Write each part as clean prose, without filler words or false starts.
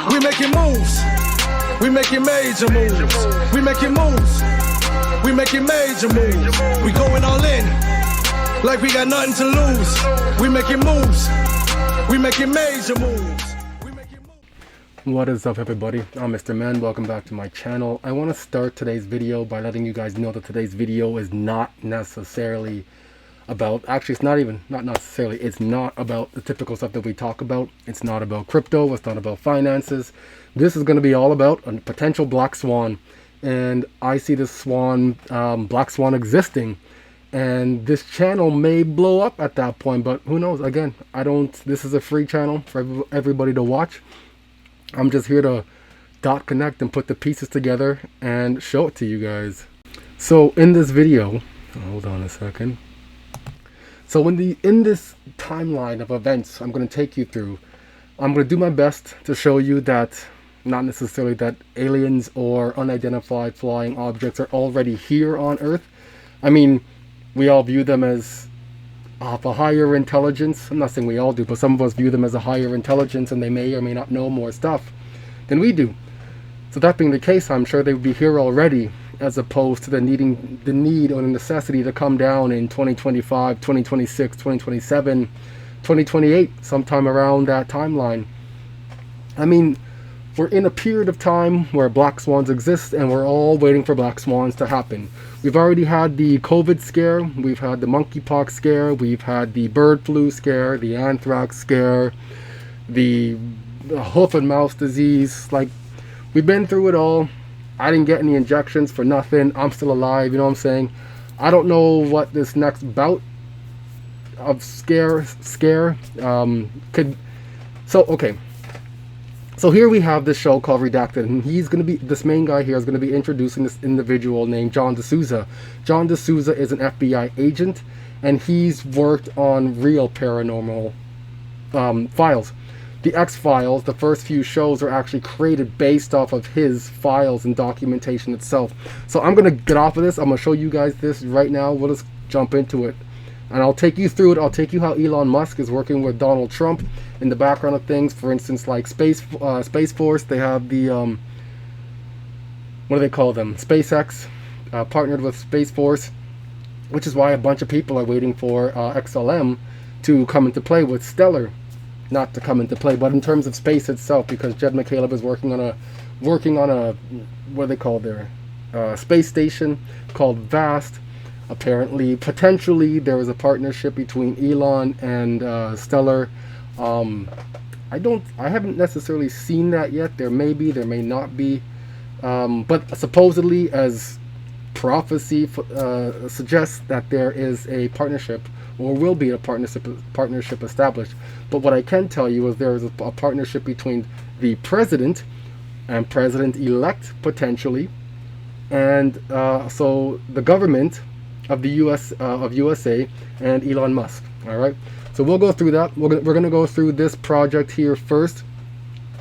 We making moves. We making major moves. We making moves. We making major moves. We going all in. Like we got nothing to lose. We making moves. We making major moves. What is up, everybody? I'm Mr. Man. Welcome back to my channel. I want to start today's video by letting you guys know that today's video is not necessarily about, actually it's not necessarily, it's not about the typical stuff that we talk about. It's not about crypto, it's not about finances. This is going to be all about a potential black swan, and I see this black swan existing, and this channel may blow up at that point, but who knows? Again, this is a free channel for everybody to watch. I'm just here to connect and put the pieces together and show it to you guys. So in this video, hold on a second. So in this timeline of events I'm going to take you through, I'm going to do my best to show you that not necessarily that aliens or unidentified flying objects are already here on Earth. I mean, we all view them as of a higher intelligence. I'm not saying we all do, but some of us view them as a higher intelligence, and they may or may not know more stuff than we do. So that being the case, I'm sure they would be here already, as opposed to the need or the necessity to come down in 2025, 2026, 2027, 2028, sometime around that timeline. I mean, we're in a period of time where black swans exist, and we're all waiting for black swans to happen. We've already had the COVID scare, we've had the monkeypox scare, we've had the bird flu scare, the anthrax scare, the hoof and mouth disease. Like, we've been through it all. I didn't get any injections for nothing. I'm still alive, you know what I'm saying? I don't know what this next bout of scare could. So, okay. So here we have this show called Redacted, and this main guy here is going to be introducing this individual named John DeSouza. John DeSouza is an FBI agent, and he's worked on real paranormal files. The X-Files, the first few shows, are actually created based off of his files and documentation itself. So I'm going to get off of this. I'm going to show you guys this right now. We'll just jump into it. And I'll take you through it. I'll take you how Elon Musk is working with Donald Trump in the background of things. For instance, like Space Force, they have the, what do they call them? SpaceX partnered with Space Force, which is why a bunch of people are waiting for XLM to come into play with Stellar. Not to come into play, but in terms of space itself, because Jed McCaleb is working on a what do they call their space station called VAST. Apparently, potentially, there is a partnership between Elon and Stellar. I haven't necessarily seen that yet. There may be, there may not be, but supposedly, as prophecy suggests, that there is a partnership, or will be a partnership established. But what I can tell you is there is a partnership between the president and president-elect, potentially, and so the government of the USA and Elon Musk. All right, so we'll go through that. We're going to go through this project here first,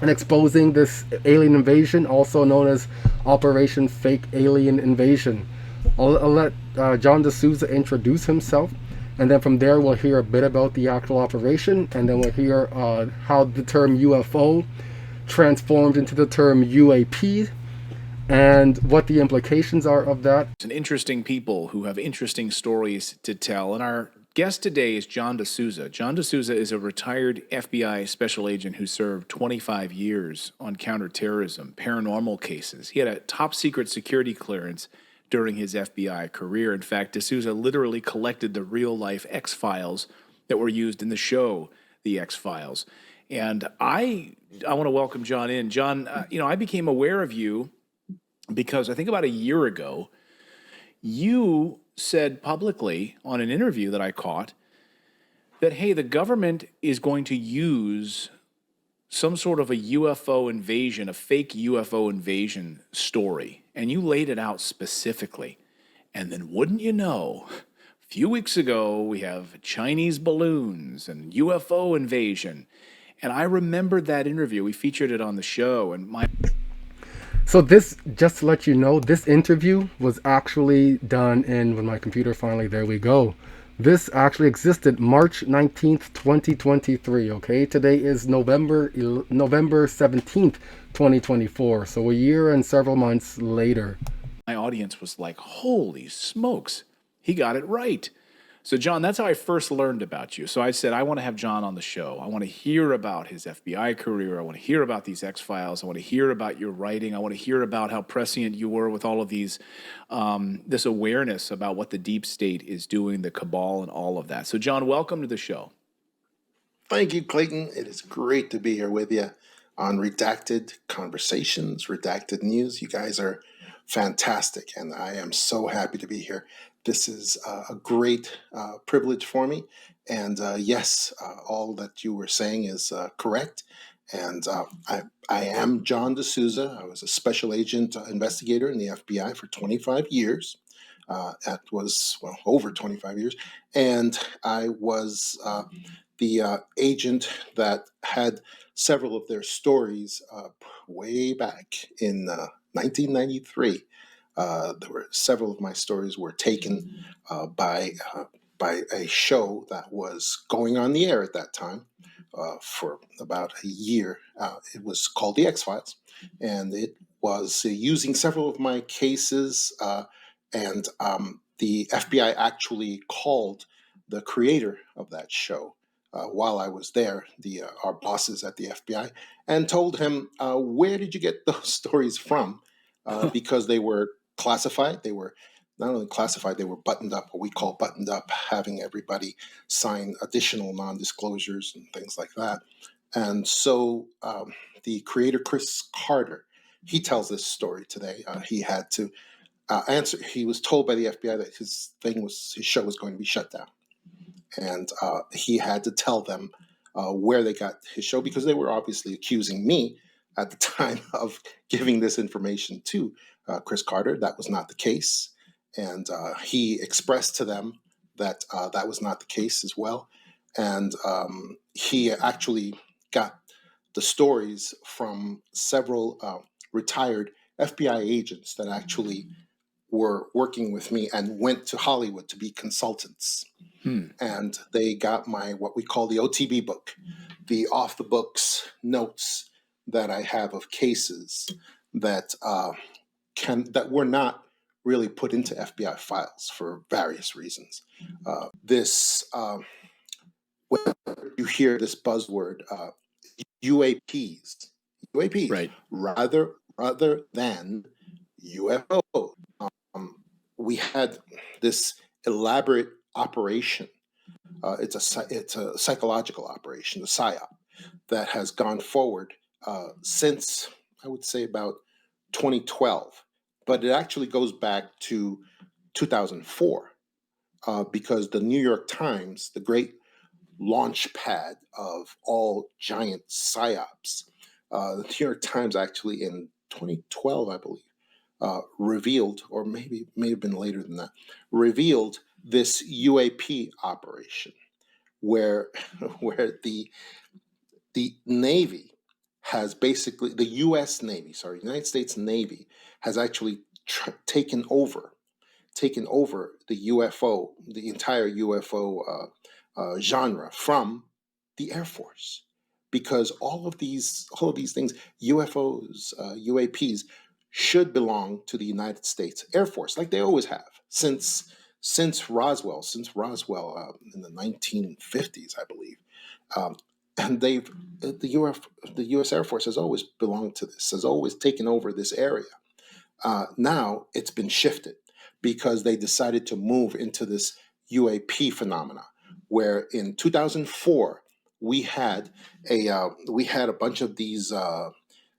and exposing this alien invasion, also known as Operation Fake Alien Invasion. I'll let John DeSouza introduce himself, and then from there we'll hear a bit about the actual operation, and then we'll hear how the term UFO transformed into the term UAP, and what the implications are of that. Some interesting people who have interesting stories to tell, and our guest today is John DeSouza. John DeSouza is a retired FBI special agent who served 25 years on counterterrorism, paranormal cases. He had a top secret security clearance during his FBI career. In fact, DeSouza literally collected the real-life X-Files that were used in the show, The X-Files. And I want to welcome John in. John, I became aware of you because I think about a year ago, you said publicly on an interview that I caught that, hey, the government is going to use some sort of a UFO invasion, a fake UFO invasion story. And you laid it out specifically. And then wouldn't you know, a few weeks ago, we have Chinese balloons and UFO invasion. And I remembered that interview. We featured it on the show. And So this, just to let you know, this interview was actually done in, when my computer finally, there we go, This actually existed March 19th, 2023, okay? Today is November 17th, 2024. So a year and several months later. My audience was like, holy smokes, he got it right. So, John, that's how I first learned about you. So I said, I want to have John on the show. I want to hear about his FBI career. I want to hear about these X Files. I want to hear about your writing. I want to hear about how prescient you were with all of these, this awareness about what the deep state is doing, the cabal, and all of that. So, John, welcome to the show. Thank you, Clayton. It is great to be here with you on Redacted Conversations, Redacted News. You guys are fantastic, and I am so happy to be here. This is a great privilege for me. And yes, all that you were saying is correct. And I am John DeSouza. I was a special agent investigator in the FBI for 25 years. That was, well, over 25 years. And I was the agent that had several of their stories way back in 1993. There were several of my stories were taken by a show that was going on the air at that time for about a year. It was called The X Files, and it was using several of my cases. And the FBI actually called the creator of that show while I was there, our bosses at the FBI, and told him, "Where did you get those stories from?" Because they were classified. They were not only classified, they were buttoned up, what we call buttoned up, having everybody sign additional non-disclosures and things like that. And so the creator, Chris Carter, he tells this story today. He had to answer. He was told by the FBI that his show was going to be shut down, and he had to tell them where they got his show, because they were obviously accusing me at the time of giving this information to Chris Carter. That was not the case, and he expressed to them that that was not the case as well. And he actually got the stories from several retired FBI agents that actually were working with me and went to Hollywood to be consultants. And they got my, what we call the OTB book, the off the books notes that I have of cases that that were not really put into FBI files for various reasons. When you hear this buzzword, UAPs, Right. rather than UFO. We had this elaborate operation. It's a psychological operation, the PSYOP, that has gone forward since, I would say, about 2012. But it actually goes back to 2004 because the New York Times, the great launch pad of all giant PSYOPs, the New York Times actually in 2012, I believe, revealed, or maybe may have been later than that, revealed this UAP operation where where the Navy has basically, the U.S. Navy, sorry, United States Navy has actually taken over the UFO, the entire UFO genre from the Air Force, because all of these things, UFOs, UAPs, should belong to the United States Air Force, like they always have since Roswell, in the 1950s, I believe. And the U.S. Air Force has always belonged to this, has always taken over this area. Now it's been shifted because they decided to move into this UAP phenomena, where in 2004 we had a bunch of these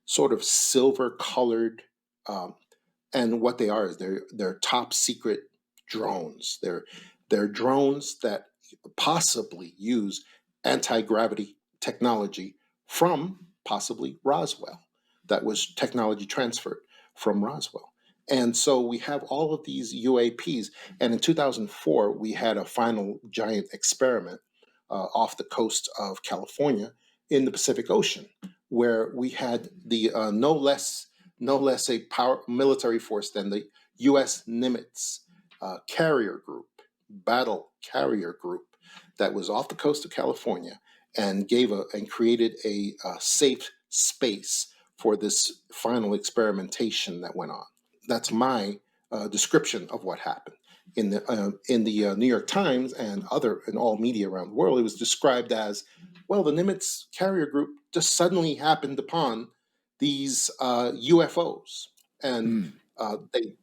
sort of silver colored, and what they are is they're top secret drones. They're drones that possibly use anti-gravity technology from possibly Roswell. That was technology transferred from Roswell. And so we have all of these UAPs. And in 2004, we had a final giant experiment off the coast of California in the Pacific Ocean, where we had the no less a military force than the U.S. Nimitz carrier group battle carrier group that was off the coast of California and created a safe space for this final experimentation that went on. That's my description of what happened. In the New York Times and in all media around the world, it was described as, well, the Nimitz carrier group just suddenly happened upon these UFOs, and Hmm.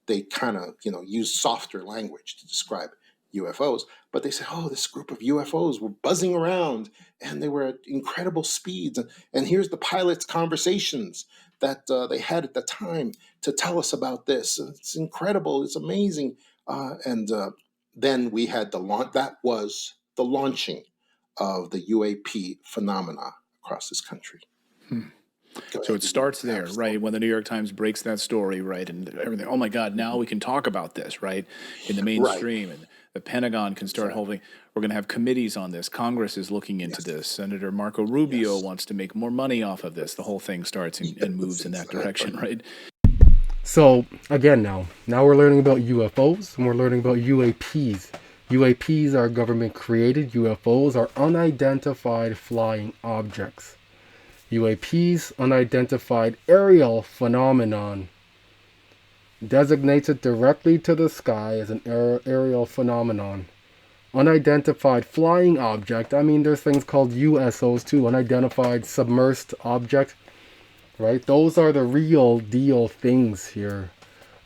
they kind of use softer language to describe UFOs, but they said, oh, this group of UFOs were buzzing around and they were at incredible speeds, and here's the pilots' conversations that they had at the time to tell us about this. It's incredible. It's amazing. And then we had the launch. That was the launching of the UAP phenomena across this country. Hmm. Go So ahead. it starts there, Absolutely. right? When the New York Times breaks that story, right? And everything, oh my God, now we can talk about this, right? In the Right. mainstream, and the Pentagon can start Exactly. holding, we're going to have committees on this. Congress is looking into Yes. this. Senator Marco Rubio Yes. wants to make more money off of this. The whole thing starts and Yes. moves in that direction, Exactly. right? So again, now we're learning about UFOs and we're learning about UAPs. UAPs are government created. UFOs are unidentified flying objects. UAPs, unidentified aerial phenomenon, designated directly to the sky as an aerial phenomenon. Unidentified flying object, I mean, there's things called USOs too, unidentified submersed object, right? Those are the real deal things here.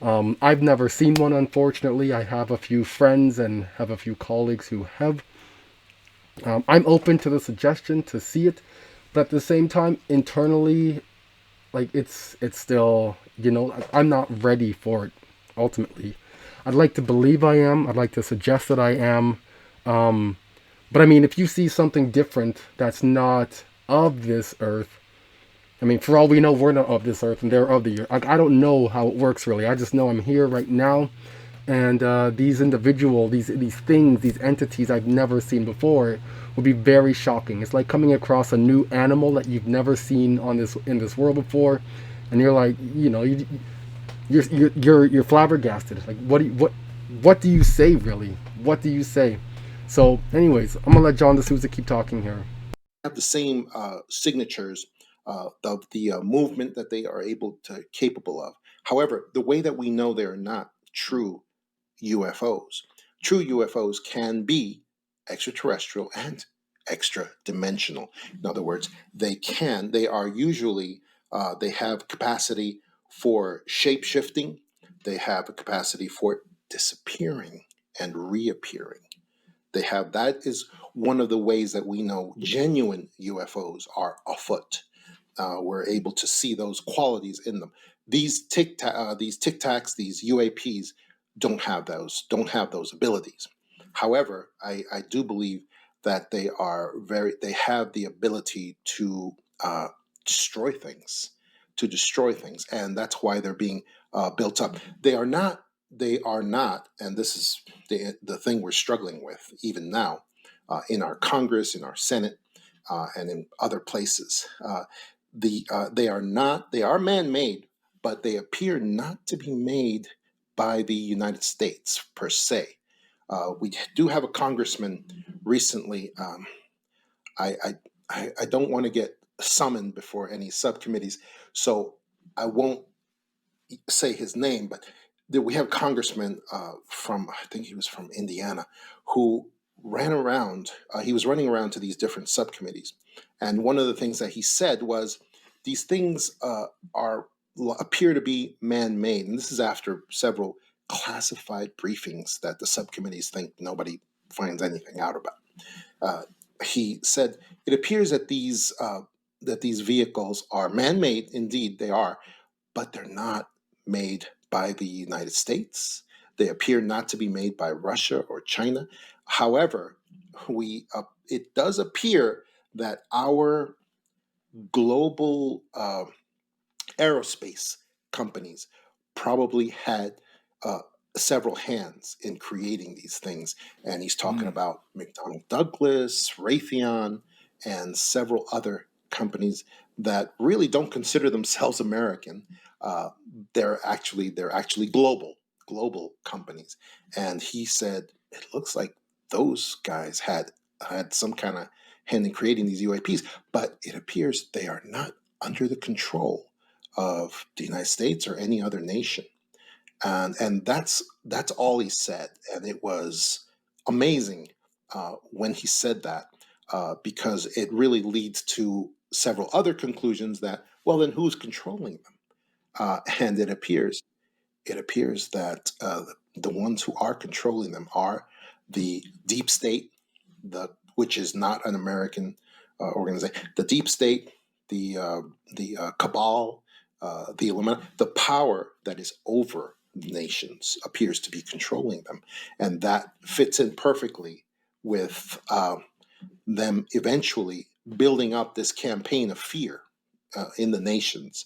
I've never seen one, unfortunately. I have a few friends and have a few colleagues who have. I'm open to the suggestion to see it, but at the same time, internally, like it's still, I'm not ready for it. Ultimately, I'd like to believe I am. I'd like to suggest that I am. But I mean, if you see something different that's not of this earth, I mean, for all we know, we're not of this earth and they're of the earth. Like, I don't know how it works really. I just know I'm here right now, and these these things, these entities I've never seen before would be very shocking. It's like coming across a new animal that you've never seen in this world before, and you're like, you're flabbergasted. Like, what do you say really? What do you say? So, anyways, I'm gonna let John DeSouza keep talking here. Have the same signatures of the movement that they are capable of. However, the way that we know they are not true UFOs, true UFOs can be extraterrestrial and extra dimensional. In other words, they are usually, they have capacity for shape shifting, they have a capacity for disappearing and reappearing. That is one of the ways that we know genuine UFOs are afoot. We're able to see those qualities in them. These tic tacs, these UAPs don't have those abilities. However, I do believe that they have the ability to destroy things, and that's why they're being built up. They are not, and this is the thing we're struggling with even now in our Congress, in our Senate, and in other places. They are not. They are man-made, but they appear not to be made by the United States per se. We do have a congressman recently. I, I I don't want to get summoned before any subcommittees, so I won't say his name, but we have a congressman from, I think he was from Indiana, who ran around. He was running around to these different subcommittees, and one of the things that he said was, "These things appear to be man-made," and this is after several classified briefings that the subcommittees think nobody finds anything out about. Uh, he said, "It appears that these vehicles are man-made. Indeed, they are, but they're not made by the United States. They appear not to be made by Russia or China. However, it does appear that our global aerospace companies probably had uh, several hands in creating these things." And he's talking Hmm. about McDonnell Douglas, Raytheon, and several other companies that really don't consider themselves American. Uh, they're actually global companies. And he said it looks like those guys had some kind of hand in creating these UAPs, but it appears they are not under the control of the United States or any other nation. And that's all he said, and it was amazing when he said that, because it really leads to several other conclusions that, well, then who's controlling them? And it appears that the ones who are controlling them are the deep state, which is not an American organization. The deep state, the cabal, the Illuminati, the power that is over nations appears to be controlling them, and that fits in perfectly with them eventually building up this campaign of fear in the nations,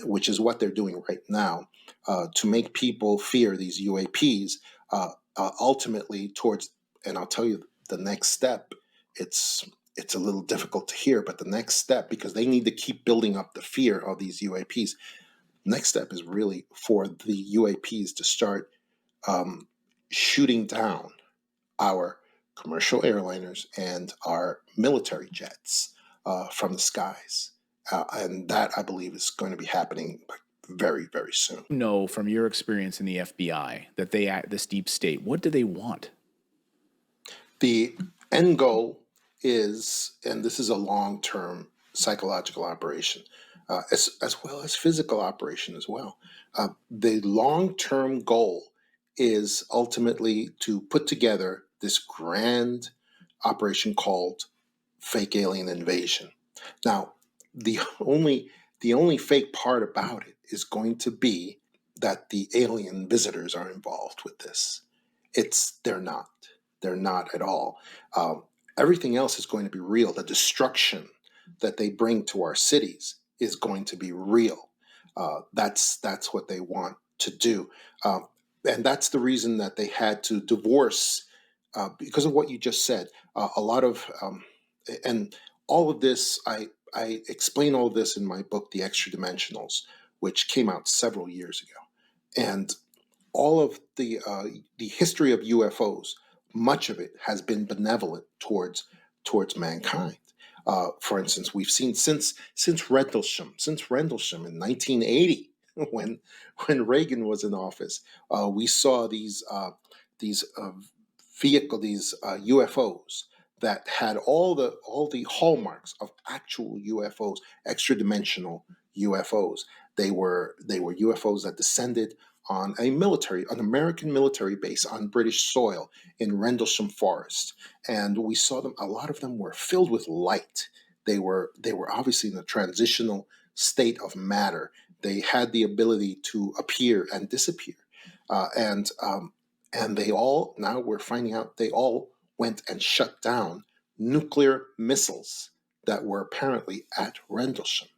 which is what they're doing right now, to make people fear these UAPs. Ultimately, towards, and I'll tell you the next step. It's a little difficult to hear, but the next step, because they need to keep building up the fear of these UAPs. Next step is really for the UAPs to start shooting down our commercial airliners and our military jets from the skies. And that, I believe, is going to be happening very, very soon. Know from your experience in the FBI that this deep state, what do they want? The end goal is, and this is a long-term psychological operation, as well as physical operation as well. The long-term goal is ultimately to put together this grand operation called fake alien invasion. Now, the only fake part about it is going to be that the alien visitors are involved with this. They're not. They're not at all. Everything else is going to be real. The destruction that they bring to our cities is going to be real. That's what they want to do, and that's the reason that they had to divorce, because of what you just said. A lot of and all of this, I explain all of this in my book, The Extra Dimensionals, which came out several years ago, and all of the history of UFOs, much of it has been benevolent towards mankind. For instance, we've seen since Rendlesham in 1980, when Reagan was in office, we saw these UFOs that had all the hallmarks of actual UFOs, extra dimensional UFOs. They were UFOs that descended on an American military base on British soil in Rendlesham Forest, and we saw them. A lot of them were filled with light. They were obviously in a transitional state of matter. They had the ability to appear and disappear, and they all, now we're finding out, they all went and shut down nuclear missiles that were apparently at Rendlesham.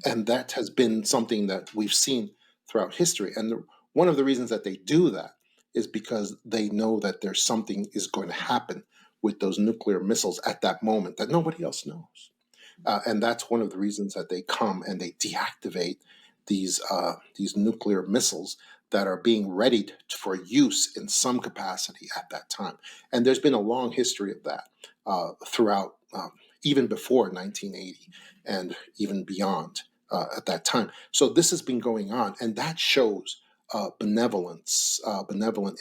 And that has been something that we've seen throughout history. And one of the reasons that they do that is because they know that there's something is going to happen with those nuclear missiles at that moment that nobody else knows. And that's one of the reasons that they come and they deactivate these nuclear missiles that are being readied for use in some capacity at that time. And there's been a long history of that throughout, even before 1980 and even beyond at that time. So this has been going on, and that shows benevolent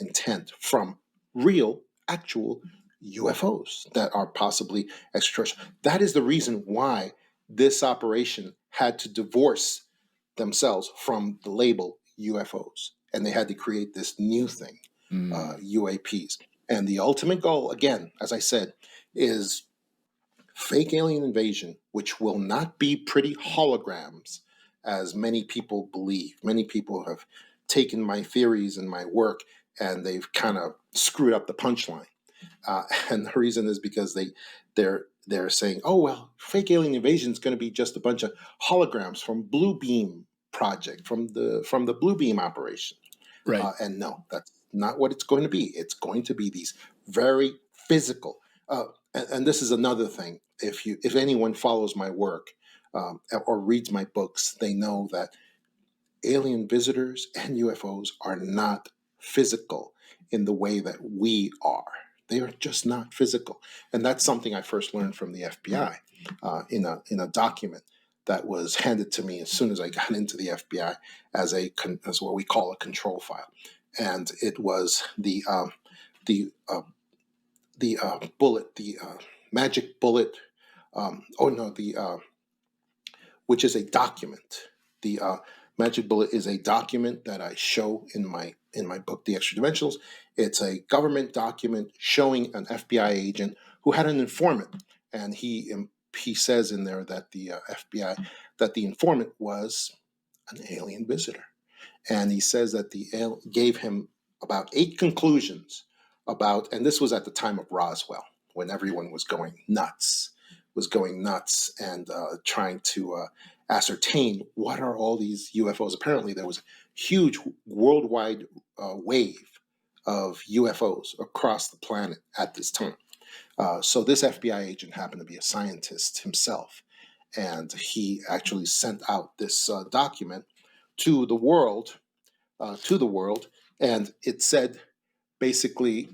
intent from real, actual UFOs that are possibly extraterrestrial. That is the reason why this operation had to divorce themselves from the label UFOs, and they had to create this new thing, UAPs. And the ultimate goal, again, as I said, is fake alien invasion, which will not be pretty holograms, as many people believe. Many people have taken my theories and my work, and they've kind of screwed up the punchline. And the reason is because they're saying, oh, well, fake alien invasion is going to be just a bunch of holograms from Blue Beam project, from the Blue Beam operation. Right. And no, that's not what it's going to be. It's going to be these very physical. And this is another thing. If anyone follows my work or reads my books, they know that alien visitors and UFOs are not physical in the way that we are. They are just not physical. And that's something I first learned from the FBI in a document that was handed to me as soon as I got into the FBI as what we call a control file. And it was the bullet, the magic bullet, which is a document. The magic bullet is a document that I show in my book, The Extra Dimensionals. It's a government document showing an FBI agent who had an informant, and he says in there that the informant was an alien visitor, and he says that gave him about 8 conclusions about, and this was at the time of Roswell, when everyone was going nuts and trying to ascertain what are all these UFOs. Apparently, there was a huge worldwide wave of UFOs across the planet at this time. So this FBI agent happened to be a scientist himself, and he actually sent out this document to the world, and it said basically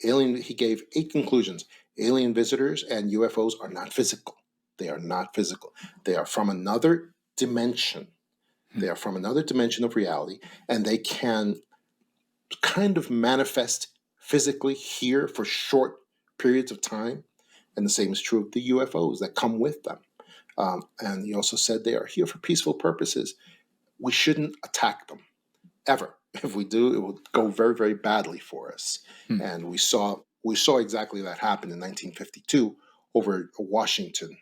he gave 8 conclusions. Alien visitors and UFOs are not physical. They are not physical. They are from another dimension. They are from another dimension of reality, and they can kind of manifest physically here for short periods of time. And the same is true of the UFOs that come with them. And he also said they are here for peaceful purposes. We shouldn't attack them, ever. If we do, it will go very, very badly for us. And we saw exactly that happen in 1952 over Washington,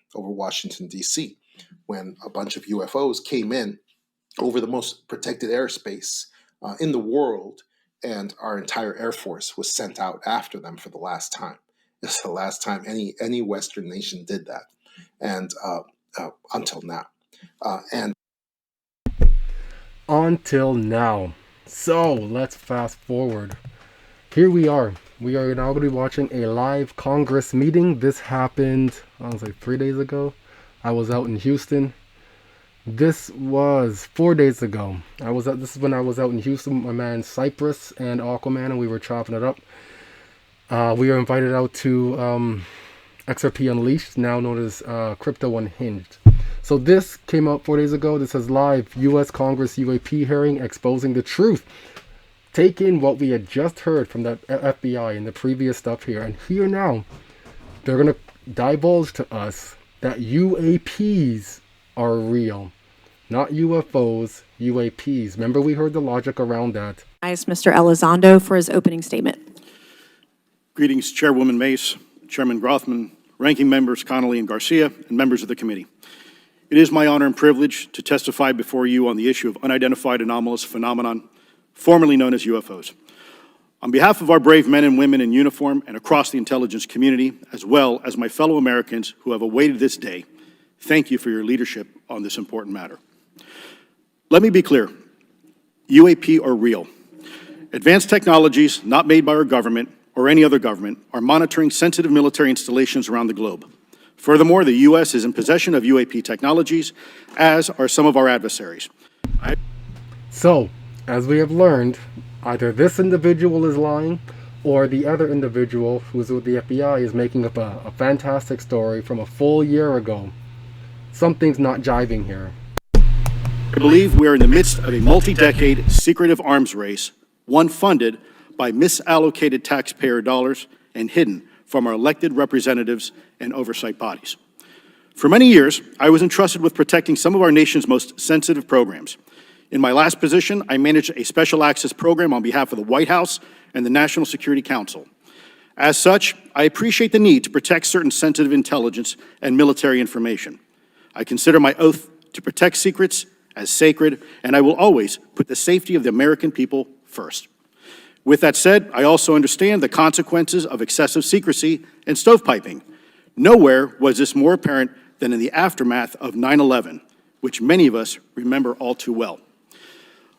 D.C., when a bunch of UFOs came in over the most protected airspace in the world, and our entire Air Force was sent out after them for the last time. It's the last time any Western nation did that, and until now. Until now. So let's fast forward. Here we are. We are now going to be watching a live Congress meeting. This happened, I was like 3 days ago. I was out in Houston. This was 4 days ago. This is when I was out in Houston with my man Cypress and Aquaman, and we were chopping it up. We were invited out to XRP Unleashed, now known as Crypto Unhinged. So this came out 4 days ago. This says live U.S. Congress UAP hearing exposing the truth. Take in what we had just heard from the FBI and the previous stuff here. And here now, they're going to divulge to us that UAPs are real. Not UFOs, UAPs. Remember, we heard the logic around that. Mr. Elizondo for his opening statement. Greetings, Chairwoman Mace, Chairman Grothman, Ranking Members Connolly and Garcia, and members of the committee. It is my honor and privilege to testify before you on the issue of unidentified anomalous phenomenon, formerly known as UFOs. On behalf of our brave men and women in uniform and across the intelligence community, as well as my fellow Americans who have awaited this day, thank you for your leadership on this important matter. Let me be clear, UAP are real. Advanced technologies not made by our government or any other government are monitoring sensitive military installations around the globe. Furthermore, the U.S. is in possession of UAP technologies, as are some of our adversaries. So, as we have learned, either this individual is lying, or the other individual who's with the FBI is making up a fantastic story from a full year ago. Something's not jiving here. I believe we are in the midst of a multi-decade secretive arms race, one funded by misallocated taxpayer dollars and hidden from our elected representatives and oversight bodies. For many years, I was entrusted with protecting some of our nation's most sensitive programs. In my last position, I managed a special access program on behalf of the White House and the National Security Council. As such, I appreciate the need to protect certain sensitive intelligence and military information. I consider my oath to protect secrets as sacred, and I will always put the safety of the American people first. With that said, I also understand the consequences of excessive secrecy and stovepiping. Nowhere was this more apparent than in the aftermath of 9/11, which many of us remember all too well.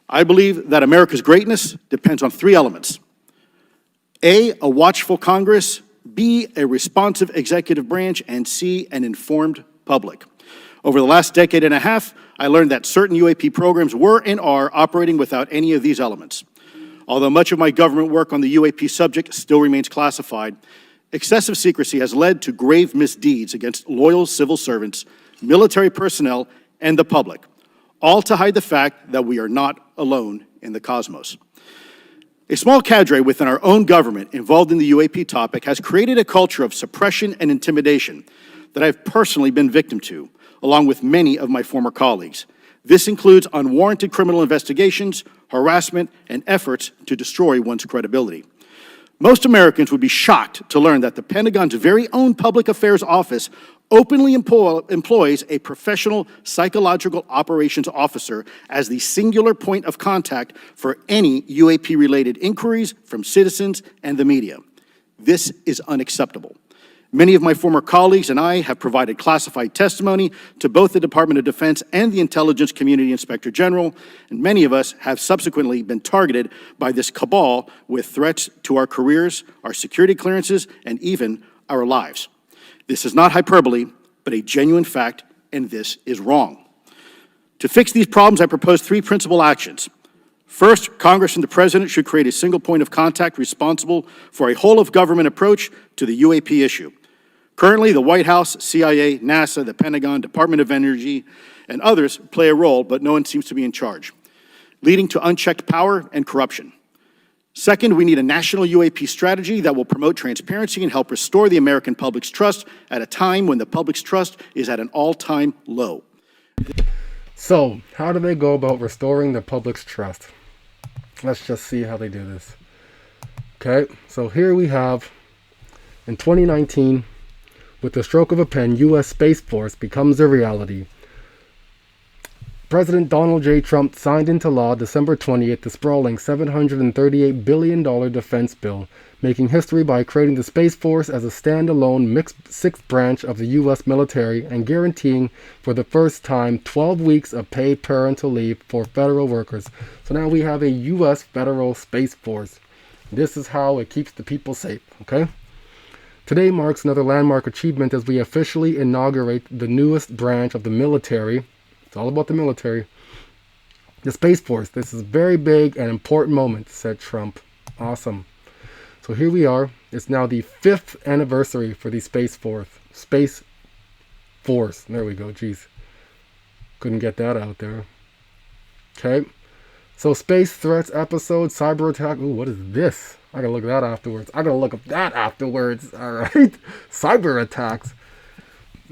I believe that America's greatness depends on 3 elements. A watchful Congress, B, a responsive executive branch, and C, an informed public. Over the last decade and a half, I learned that certain UAP programs were and are operating without any of these elements. Although much of my government work on the UAP subject still remains classified, excessive secrecy has led to grave misdeeds against loyal civil servants, military personnel, and the public, all to hide the fact that we are not alone in the cosmos. A small cadre within our own government involved in the UAP topic has created a culture of suppression and intimidation that I've personally been victim to, along with many of my former colleagues. This includes unwarranted criminal investigations, harassment, and efforts to destroy one's credibility. Most Americans would be shocked to learn that the Pentagon's very own Public Affairs Office openly employs a professional psychological operations officer as the singular point of contact for any UAP-related inquiries from citizens and the media. This is unacceptable. Many of my former colleagues and I have provided classified testimony to both the Department of Defense and the Intelligence Community Inspector General, and many of us have subsequently been targeted by this cabal with threats to our careers, our security clearances, and even our lives. This is not hyperbole, but a genuine fact, and this is wrong. To fix these problems, I propose three principal actions. First, Congress and the President should create a single point of contact responsible for a whole-of-government approach to the UAP issue. Currently, the White House, CIA, NASA, the Pentagon, Department of Energy, and others play a role, but no one seems to be in charge, leading to unchecked power and corruption. Second, we need a national UAP strategy that will promote transparency and help restore the American public's trust at a time when the public's trust is at an all-time low. So, how do they go about restoring the public's trust? Let's just see how they do this. Okay, so here we have, in 2019, with the stroke of a pen, U.S. Space Force becomes a reality. President Donald J. Trump signed into law December 20th the sprawling $738 billion defense bill, making history by creating the Space Force as a standalone mixed sixth branch of the U.S. military and guaranteeing for the first time 12 weeks of paid parental leave for federal workers. So now we have a U.S. federal Space Force. This is how it keeps the people safe, okay? Today marks another landmark achievement as we officially inaugurate the newest branch of the military. It's all about the military. The Space Force. This is a very big and important moment, said Trump. Awesome. So here we are. It's now the 5th anniversary for the Space Force. Space Force. There we go. Jeez. Couldn't get that out there. Okay. So space threats episode, cyber attack. Ooh, what is this? I gotta look at that afterwards. I gotta look up that afterwards. All right. Cyber attacks.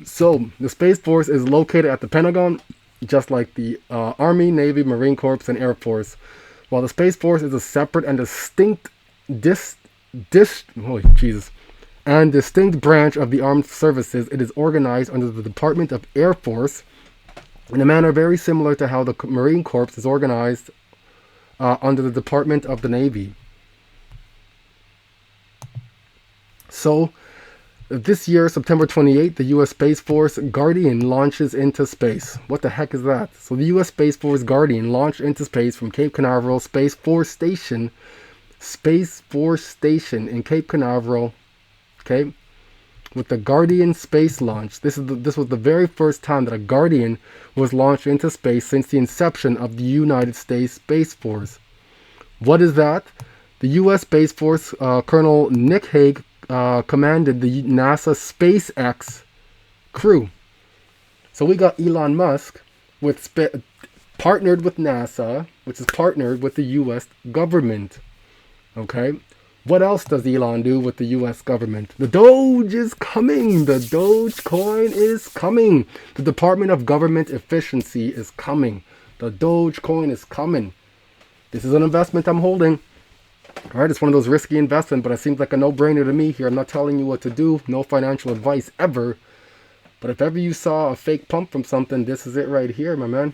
So the Space Force is located at the Pentagon, just like the Army, Navy, Marine Corps, and Air Force. While the Space Force is a separate and distinct distinct branch of the armed services, it is organized under the Department of Air Force in a manner very similar to how the Marine Corps is organized under the Department of the Navy. So, this year, September 28th, the U.S. Space Force Guardian launches into space. What the heck is that? So the U.S. Space Force Guardian launched into space from Cape Canaveral Space Force Station in Cape Canaveral, okay, with the Guardian space launch. This was the very first time that a Guardian was launched into space since the inception of the United States Space Force. What is that? The U.S. Space Force Colonel Nick Hague commanded the NASA SpaceX crew. So we got Elon Musk partnered with NASA, which is partnered with the U.S. government. Okay, what else does Elon do with the U.S. government? The Doge is coming. The Dogecoin is coming. The Department of Government Efficiency is coming. The Dogecoin is coming. This is an investment I'm holding. All right, it's one of those risky investments, but it seems like a no-brainer to me here. I'm not telling you what to do. No financial advice ever. But if ever you saw a fake pump from something, this is it right here, my man.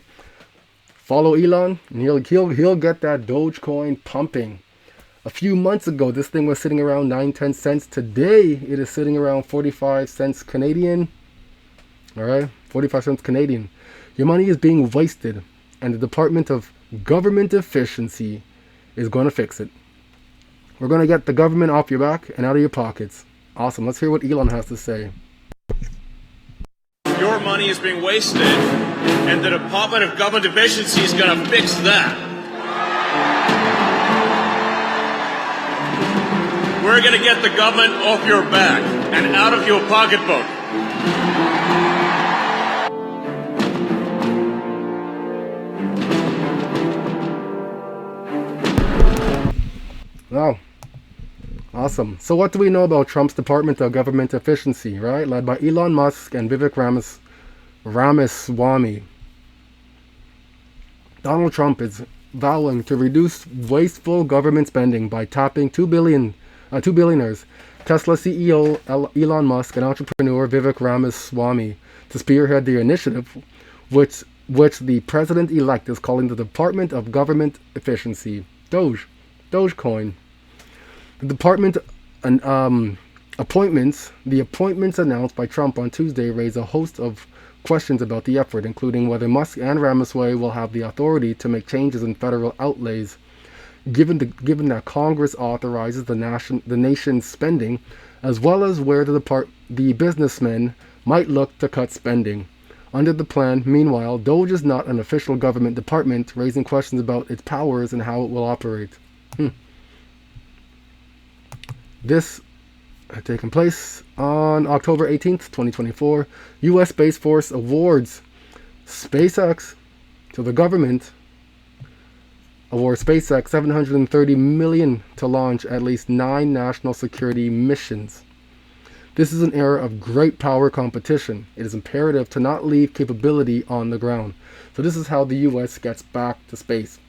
Follow Elon, and he'll get that Dogecoin pumping. A few months ago, this thing was sitting around 9-10 cents. Today, it is sitting around 45 cents Canadian. All right, 45 cents Canadian. Your money is being wasted, and the Department of Government Efficiency is going to fix it. We're going to get the government off your back and out of your pockets. Awesome. Let's hear what Elon has to say. Your money is being wasted, and the Department of Government Efficiency is going to fix that. we're going to get the government off your back and out of your pocketbook. Wow. Awesome. So what do we know about Trump's Department of Government Efficiency, right? Led by Elon Musk and Vivek Ramaswamy. Donald Trump is vowing to reduce wasteful government spending by tapping two billionaires, Tesla CEO Elon Musk and entrepreneur Vivek Ramaswamy, to spearhead the initiative, which the president-elect is calling the Department of Government Efficiency, Dogecoin. The department appointments announced by Trump on Tuesday raise a host of questions about the effort, including whether Musk and Ramaswamy will have the authority to make changes in federal outlays, given that Congress authorizes the nation's spending, as well as where the businessmen might look to cut spending. Under the plan, meanwhile, DOGE is not an official government department, raising questions about its powers and how it will operate. This had taken place on October 18th, 2024. U.S. Space Force awards SpaceX, so the government awards SpaceX $730 million to launch at least 9 national security missions. This is an era of great power competition. It is imperative to not leave capability on the ground. So this is how the U.S. gets back to space.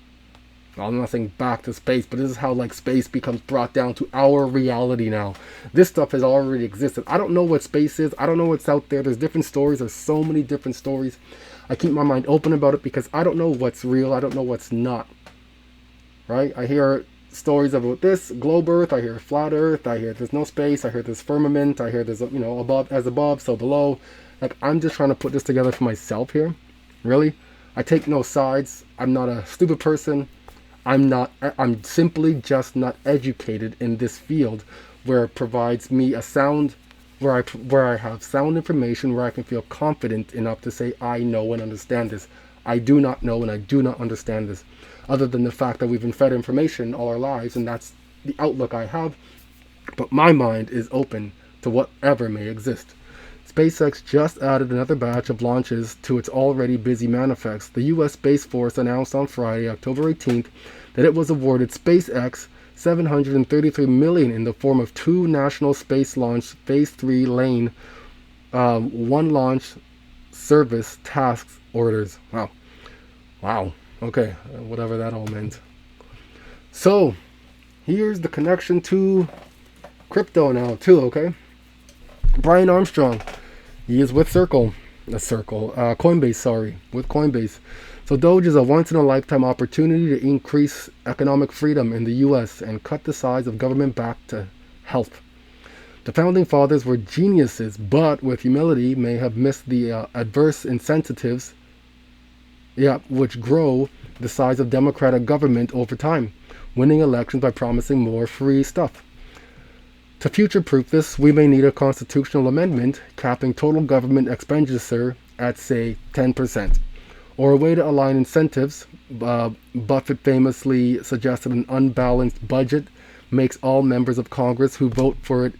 Well, I'm not saying back to space, but this is how space becomes brought down to our reality now. This stuff has already existed. I don't know what space is. I don't know what's out there. There's different stories. There's so many different stories. I keep my mind open about it because I don't know what's real. I don't know what's not. Right? I hear stories about this globe Earth. I hear flat Earth. I hear there's no space. I hear there's firmament. I hear there's above, so below. Like, I'm just trying to put this together for myself here. Really, I take no sides. I'm not a stupid person. I'm simply just not educated in this field where it provides me a sound, where I have sound information, where I can feel confident enough to say I know and understand this. I do not know and I do not understand this, other than the fact that we've been fed information all our lives, and that's the outlook I have. But my mind is open to whatever may exist. SpaceX just added another batch of launches to its already busy manifest. The U.S. Space Force announced on Friday, October 18th, that it was awarded SpaceX $733 million in the form of 2 national space launch Phase 3 lane, 1 launch service task orders. Wow. Okay, whatever that all meant. So, here's the connection to crypto now too, okay? Brian Armstrong, he is with Coinbase, with Coinbase. So Doge is a once-in-a-lifetime opportunity to increase economic freedom in the U.S. and cut the size of government back to health. The founding fathers were geniuses, but with humility may have missed the adverse incentives, which grow the size of democratic government over time, winning elections by promising more free stuff. To future-proof this, we may need a constitutional amendment capping total government expenditure at, say, 10%, or a way to align incentives. Buffett famously suggested an unbalanced budget makes all members of Congress who vote for it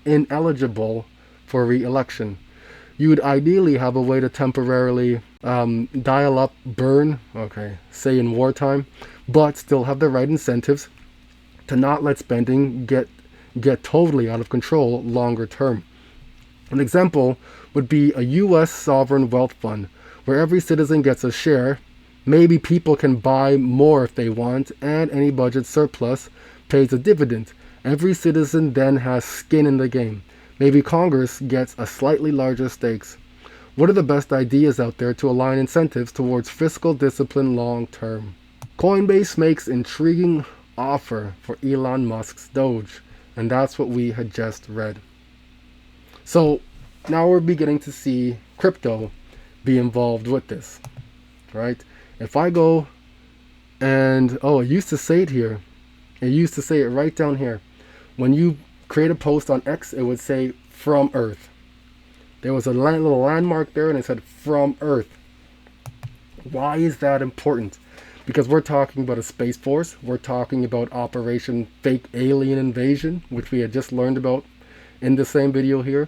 ineligible for re-election. You would ideally have a way to temporarily dial up burn, say in wartime, but still have the right incentives to not let spending get totally out of control longer term. An example would be a U.S. sovereign wealth fund, where every citizen gets a share. Maybe people can buy more if they want, and any budget surplus pays a dividend. Every citizen then has skin in the game. Maybe Congress gets a slightly larger stakes. What are the best ideas out there to align incentives towards fiscal discipline long term? Coinbase makes intriguing offer for Elon Musk's Doge, and that's what we had just read. So now we're beginning to see crypto be involved with this, right? If I go and it used to say it here. It used to say it right down here. When you create a post on X, it would say from Earth. There was a little landmark there and it said from Earth. Why is that important? because we're talking about a space force. We're talking about Operation Fake Alien Invasion, which we had just learned about in the same video here.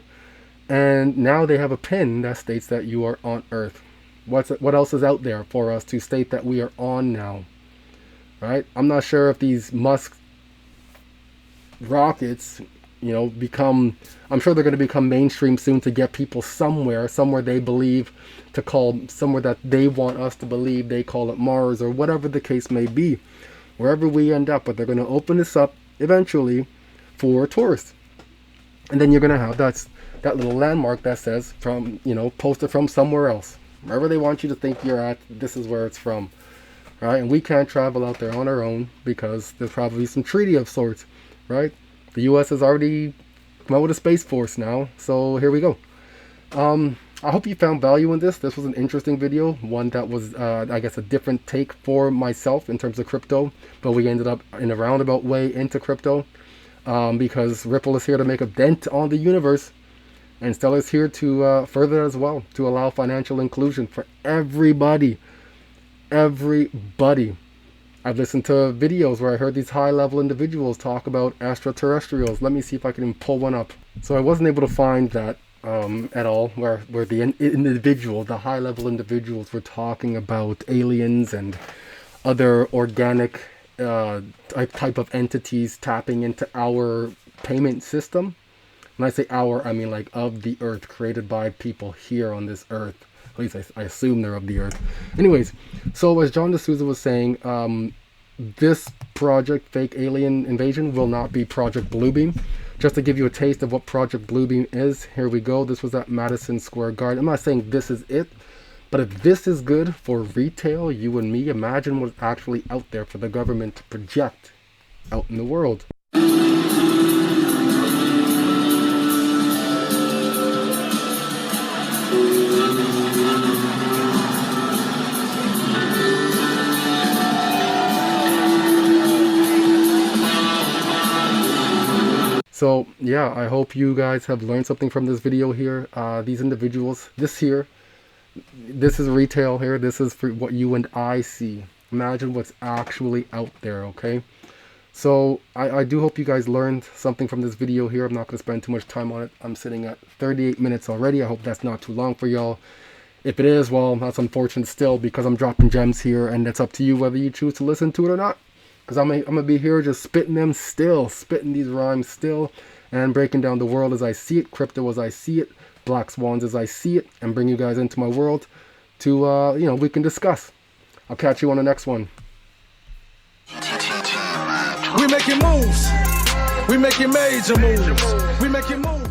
And now they have a pin that states that you are on Earth. What else is out there for us to state that we are on now? Right? I'm not sure if these Musk rockets, you know, I'm sure they're going to become mainstream soon to get people somewhere they believe to call, somewhere that they want us to believe, they call it Mars or whatever the case may be, wherever we end up. But they're going to open this up eventually for tourists. And then you're going to have that little landmark that says from, you know, posted from somewhere else. Wherever they want you to think you're at, this is where it's from. Right? And we can't travel out there on our own because there's probably some treaty of sorts, right? The U.S. has already come out with a space force now, so here we go. I hope you found value in this. This was an interesting video, one that was, I guess, a different take for myself in terms of crypto, but we ended up in a roundabout way into crypto because Ripple is here to make a dent on the universe, and Stellar is here to further as well, to allow financial inclusion for everybody. Everybody. I've listened to videos where I heard these high-level individuals talk about extraterrestrials. Let me see if I can even pull one up. So I wasn't able to find that at all, where the individual, the high-level individuals were talking about aliens and other organic type of entities tapping into our payment system. When I say our, I mean like of the earth, created by people here on this earth. At least I assume they're of the earth. Anyways, so as John DeSouza was saying, this project, Fake Alien Invasion, will not be Project Bluebeam. Just to give you a taste of what Project Bluebeam is, here we go. This was at Madison Square Garden. I'm not saying this is it, but if this is good for retail, you and me, imagine what's actually out there for the government to project out in the world. So yeah, I hope you guys have learned something from this video here. These individuals, this is retail here. This is for what you and I see. Imagine what's actually out there, okay? So I do hope you guys learned something from this video here. I'm not going to spend too much time on it. I'm sitting at 38 minutes already. I hope that's not too long for y'all. If it is, well, that's unfortunate still, because I'm dropping gems here, and it's up to you whether you choose to listen to it or not. Because I'm going to be here just spitting these rhymes still, and breaking down the world as I see it, crypto as I see it, black swans as I see it, and bring you guys into my world to, you know, we can discuss. I'll catch you on the next one. We making moves. We making major moves. We making moves.